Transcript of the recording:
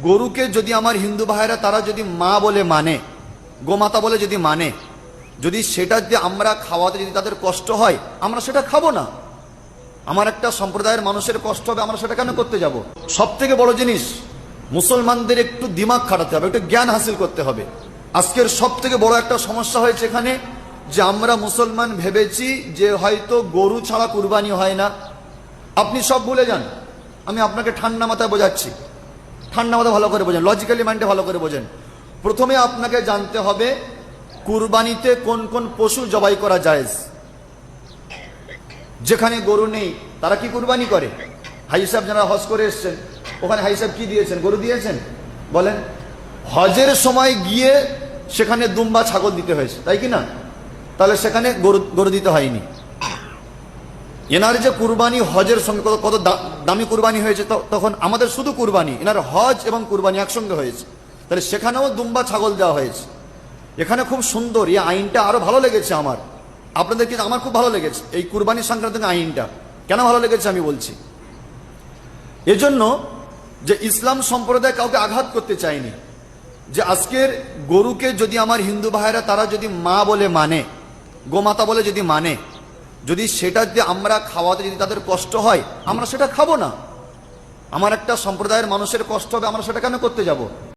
গরুকে যদি আমার হিন্দু ভাইরা তারা যদি মা বলে মানে, গোমাতা বলে যদি মানে, যদি সেটা যদি আমরা খাওয়াতে যদি তাদের কষ্ট হয়, আমরা সেটা খাবো না। আমার একটা সম্প্রদায়ের মানুষের কষ্ট হবে, আমরা সেটা কেন করতে যাব? সব থেকে বড় জিনিস, মুসলমানদের একটু দিমাগ খাটাতে হবে, একটু জ্ঞান হাসিল করতে হবে। আজকের সব থেকে বড় একটা সমস্যা হয়েছে এখানে, যে আমরা মুসলমান ভেবেছি যে হয়তো গরু ছাড়া কুরবানি হয় না। আপনি সব ভুলে যান, আমি আপনাকে ঠান্ডা মাথায় বোঝাচ্ছি, ঠান্ডা মাথায় ভালো করে বোঝেন, লজিক্যালি মাইন্ডে ভালো করে বোঝেন। প্রথমে আপনাকে জানতে হবে কুরবানিতে কোন কোন পশু জবাই করা জায়েজ। যেখানে গরু নেই তারা কি কুরবানি করে? হাই সাহেব যারা হজ করে এসছেন, ওখানে হাই সাহেব কি দিয়েছেন? গরু দিয়েছেন? বলেন। হজের সময় গিয়ে সেখানে দুম্বা ছাগল দিতে হয়েছে, তাই কি না? তাহলে সেখানে গরু দিতে হয়নি। এনার যে কুরবানি হজের সঙ্গে কত দামি কুরবানি হয়েছে, তখন আমাদের শুধু কুরবানি, এনার হজ এবং কুরবানি একসঙ্গে হয়েছে, তাহলে সেখানেও দুম্বা ছাগল দেওয়া হয়েছে। এখানে খুব সুন্দর এই আইনটা, আরো ভালো লেগেছে আমার, আপনাদের কি? আমার খুব ভালো লেগেছে এই কুরবানি সংক্রান্ত আইনটা। কেন ভালো লেগেছে আমি বলছি। এজন্য যে ইসলাম সম্প্রদায় কাউকে আঘাত করতে চায়নি, যে আজকের গরুকে যদি আমার হিন্দু ভাইরা তারা যদি মা বলে মানে, গোমাতা বলে যদি মানে, যদি সেটা যদি আমরা খাওয়াতে যদি তাদের কষ্ট হয়, আমরা সেটা খাবো না। আমার একটা সম্প্রদায়ের মানুষের কষ্ট হবে, আমরা সেটা কেন করতে যাব?